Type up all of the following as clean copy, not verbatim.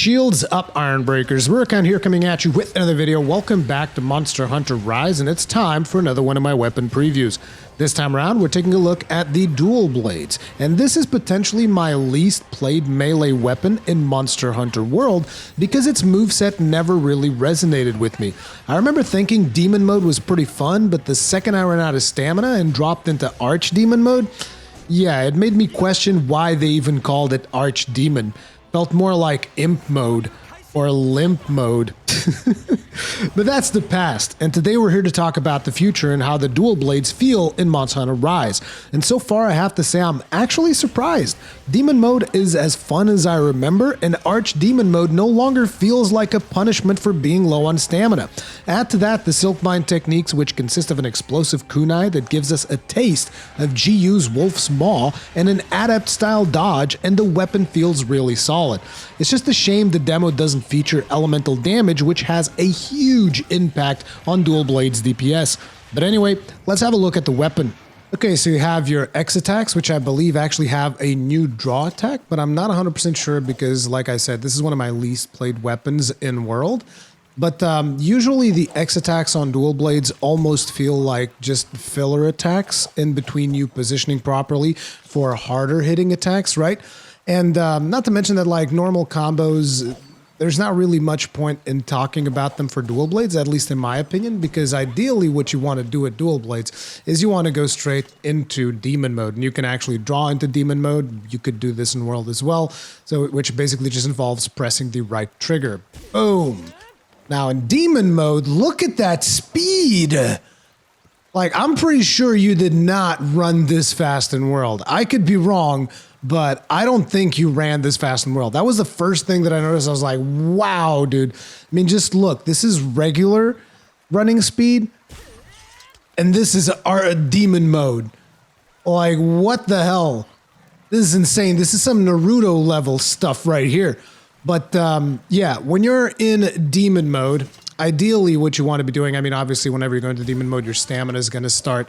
Shields up, Iron Breakers. Rurikhan here coming at you with another video. Welcome back to Monster Hunter Rise, and it's time for another one of my weapon previews. This time around, we're taking a look at the dual blades, and this is potentially my least played melee weapon in Monster Hunter World because its moveset never really resonated with me. I remember thinking Demon Mode was pretty fun, but the second I ran out of stamina and dropped into Archdemon mode, yeah, it made me question why they even called it Archdemon. Felt more like Imp Mode or Limp Mode. But that's the past, and today we're here to talk about the future and how the dual blades feel in Monster Hunter Rise. And so far I have to say I'm actually surprised. Demon Mode is as fun as I remember, and Archdemon Mode no longer feels like a punishment for being low on stamina. Add to that the Silkbind techniques, which consist of an explosive kunai that gives us a taste of GU's Wolf's Maw and an adept style dodge, and the weapon feels really solid. It's just a shame the demo doesn't feature elemental damage, which has a huge impact on dual blades DPS. But anyway, let's have a look at the weapon. Okay, so you have your X attacks, which I believe actually have a new draw attack, but I'm not 100% sure because, like I said, this is one of my least played weapons in World. But usually the X attacks on dual blades almost feel like just filler attacks in between you positioning properly for harder hitting attacks, right? And not to mention that like normal combos, there's not really much point in talking about them for dual blades, at least in my opinion, because ideally what you want to do at dual blades is you want to go straight into Demon Mode, and you can actually draw into Demon Mode. You could do this in World as well, so which basically just involves pressing the right trigger. Boom! Now in Demon Mode, look at that speed! Like, I'm pretty sure you did not run this fast in World. I could be wrong, but I don't think you ran this fast in World. That was the first thing that I noticed. I was like, wow, dude. I mean, just look. This is regular running speed, and this is our Demon Mode. Like, what the hell? This is insane. This is some Naruto level stuff right here. But yeah, when you're in Demon Mode, ideally what you want to be doing, I mean, obviously whenever you're going to Demon Mode, your stamina is going to start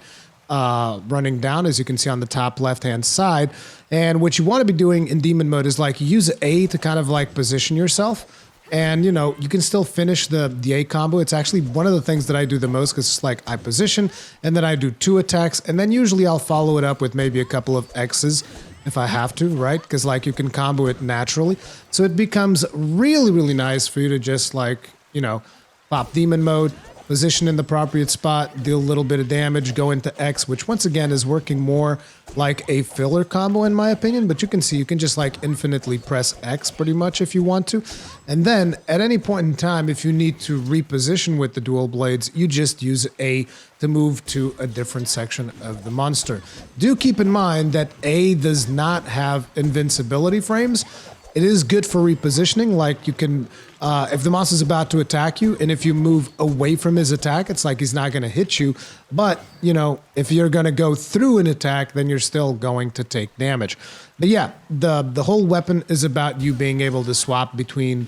running down, as you can see on the top left-hand side. And what you want to be doing in Demon Mode is like use A to kind of like position yourself. And, you know, you can still finish the A combo. It's actually one of the things that I do the most because it's like I position and then I do 2 attacks. And then usually I'll follow it up with maybe a couple of X's if I have to, right? Because like you can combo it naturally. So it becomes really, really nice for you to just like, you know, pop Demon Mode, position in the appropriate spot, deal a little bit of damage, go into X, which once again is working more like a filler combo in my opinion, but you can see you can just like infinitely press X pretty much if you want to. And then at any point in time, if you need to reposition with the dual blades, you just use A to move to a different section of the monster. Do keep in mind that A does not have invincibility frames. It is good for repositioning, like you can, if the monster's about to attack you, and if you move away from his attack, it's like he's not going to hit you. But, you know, if you're going to go through an attack, then you're still going to take damage. But yeah, the whole weapon is about you being able to swap between,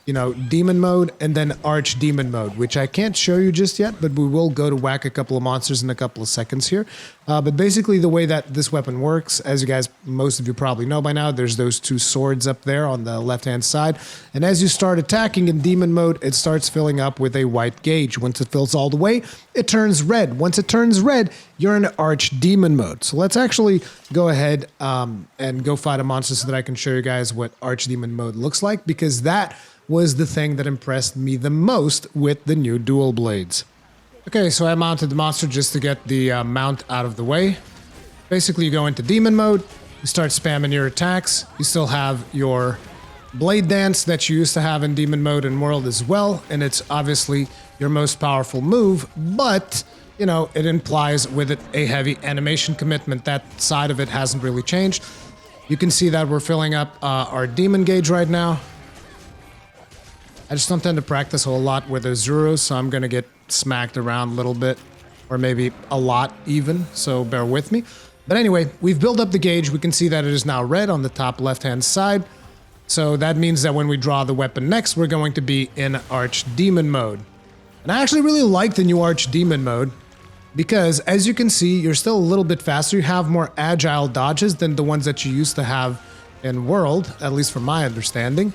you know, Demon Mode and then Archdemon Mode, which I can't show you just yet, but we will go to whack a couple of monsters in a couple of seconds here. But basically the way that this weapon works, as you guys, most of you probably know by now, there's those 2 swords up there on the left-hand side. And as you start attacking in Demon Mode, it starts filling up with a white gauge. Once it fills all the way, it turns red. Once it turns red, you're in Archdemon Mode. So let's actually go ahead and go fight a monster so that I can show you guys what Archdemon Mode looks like, because that was the thing that impressed me the most with the new dual blades. Okay, so I mounted the monster just to get the mount out of the way. Basically, you go into Demon Mode, you start spamming your attacks. You still have your blade dance that you used to have in Demon Mode and World as well, and it's obviously your most powerful move, but, you know, it implies with it a heavy animation commitment. That side of it hasn't really changed. You can see that we're filling up our demon gauge right now. I just don't tend to practice a whole lot with Azuros, so I'm going to get smacked around a little bit, or maybe a lot even, so bear with me. But anyway, we've built up the gauge. We can see that it is now red on the top left-hand side. So that means that when we draw the weapon next, we're going to be in Archdemon Mode. And I actually really like the new Archdemon Mode, because as you can see, you're still a little bit faster. You have more agile dodges than the ones that you used to have in World, at least from my understanding.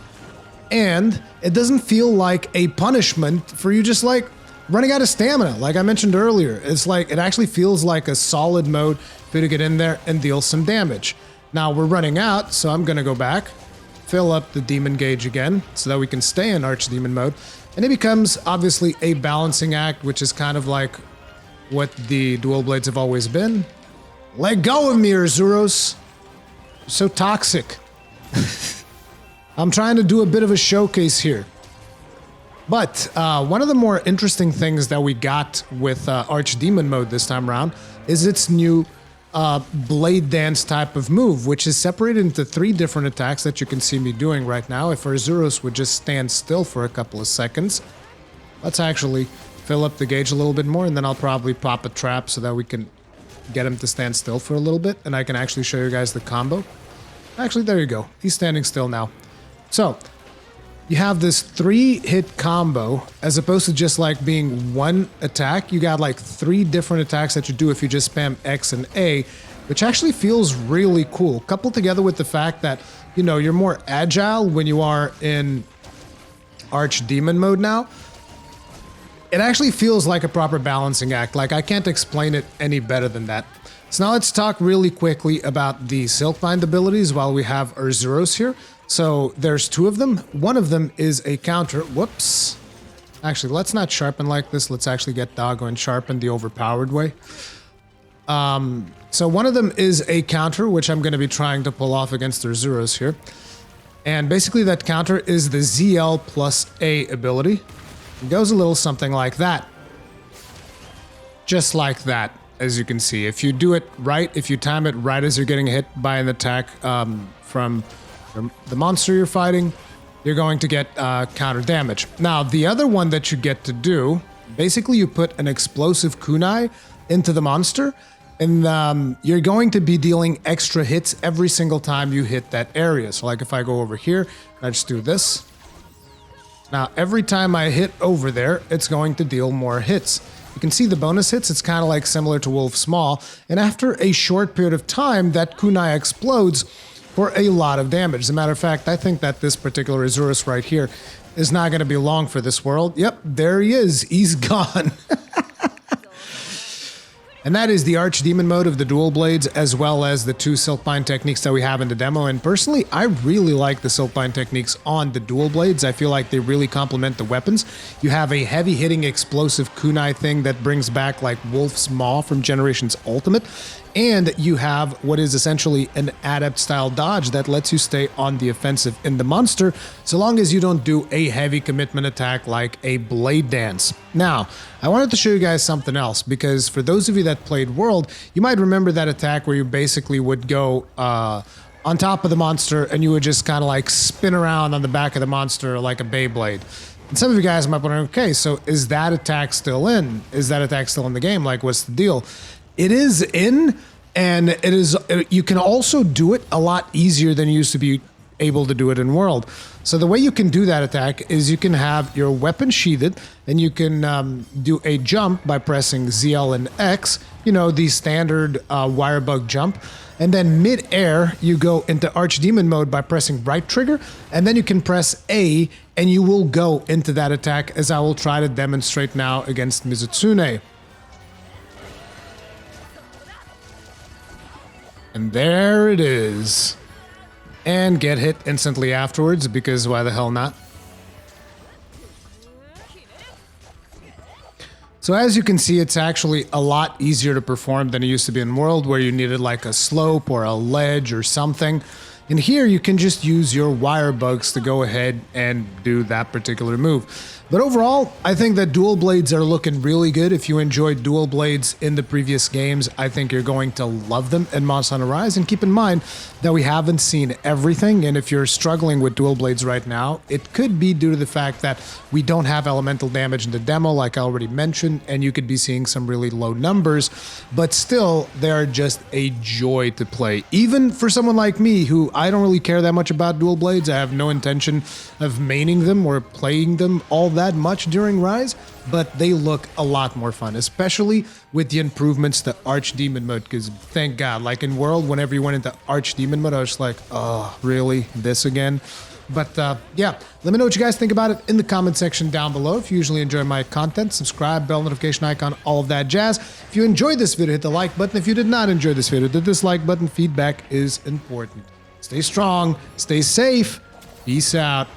and it doesn't feel like a punishment for you just like running out of stamina. Like I mentioned earlier, it's like it actually feels like a solid mode for you to get in there and deal some damage. Now we're running out, so I'm gonna go back, fill up the demon gauge again so that we can stay in archdemon mode, and it becomes obviously a balancing act, which is kind of like what the dual blades have always been. Let go of me, Urzuros. You're so toxic. I'm trying to do a bit of a showcase here. But one of the more interesting things that we got with Archdemon mode this time around is its new blade dance type of move, which is separated into 3 different attacks that you can see me doing right now. If Urzuros would just stand still for a couple of seconds. Let's actually fill up the gauge a little bit more, and then I'll probably pop a trap so that we can get him to stand still for a little bit, and I can actually show you guys the combo. Actually, there you go. He's standing still now. So, you have this 3-hit combo, as opposed to just like being 1 attack. You got like 3 different attacks that you do if you just spam X and A, which actually feels really cool. Coupled together with the fact that, you know, you're more agile when you are in Archdemon mode now. It actually feels like a proper balancing act. Like, I can't explain it any better than that. So now let's talk really quickly about the Silkbind abilities while we have Urzuros here. So there's 2 of them. One of them is a counter. Whoops. Actually, let's not sharpen like this. Let's actually get Doggo and sharpen the overpowered way. So one of them is a counter, which I'm going to be trying to pull off against Urzuros here. And basically that counter is the ZL plus A ability. It goes a little something like that. Just like that, as you can see. If you do it right, if you time it right as you're getting hit by an attack from the monster you're fighting, you're going to get counter damage. Now, the other one that you get to do, basically you put an explosive kunai into the monster, and you're going to be dealing extra hits every single time you hit that area. So like if I go over here, I just do this. Now, every time I hit over there, it's going to deal more hits. You can see the bonus hits, it's kind of like similar to Wolf Small, and after a short period of time, that kunai explodes for a lot of damage. As a matter of fact, I think that this particular Urzuros right here is not going to be long for this world. Yep, there he is. He's gone. And that is the Archdemon mode of the dual blades, as well as the 2 Silkbind techniques that we have in the demo. And personally, I really like the Silkbind techniques on the dual blades. I feel like they really complement the weapons. You have a heavy-hitting explosive kunai thing that brings back like Wolf's Maw from Generations Ultimate. And you have what is essentially an adept-style dodge that lets you stay on the offensive in the monster, so long as you don't do a heavy commitment attack like a blade dance. Now, I wanted to show you guys something else, because for those of you that played World, you might remember that attack where you basically would go on top of the monster and you would just kind of like spin around on the back of the monster like a Beyblade. And some of you guys might be wondering, okay, so is that attack still in? Is that attack still in the game? Like, what's the deal? It is in, and it is. You can also do it a lot easier than you used to be able to do it in World. So the way you can do that attack is you can have your weapon sheathed, and you can do a jump by pressing ZL and X, you know, the standard wire bug jump. And then mid-air, you go into Archdemon mode by pressing right trigger, and then you can press A, and you will go into that attack, as I will try to demonstrate now against Mizutsune. And there it is. And get hit instantly afterwards, because why the hell not? So as you can see, it's actually a lot easier to perform than it used to be in World, where you needed like a slope or a ledge or something. And here you can just use your wire bugs to go ahead and do that particular move. But overall, I think that dual blades are looking really good. If you enjoyed dual blades in the previous games, I think you're going to love them in Monster Hunter Rise. And keep in mind that we haven't seen everything. And if you're struggling with dual blades right now, it could be due to the fact that we don't have elemental damage in the demo, like I already mentioned, and you could be seeing some really low numbers. But still, they are just a joy to play. Even for someone like me, who I don't really care that much about dual blades. I have no intention of maining them or playing them all that much during Rise, but they look a lot more fun, especially with the improvements to Archdemon mode, because thank God, like in World, whenever you went into Archdemon mode, I was just like, oh, really? This again? But yeah, let me know what you guys think about it in the comment section down below. If you usually enjoy my content, subscribe, bell notification icon, all of that jazz. If you enjoyed this video, hit the like button. If you did not enjoy this video, the dislike button. Feedback is important. Stay strong, stay safe. Peace out.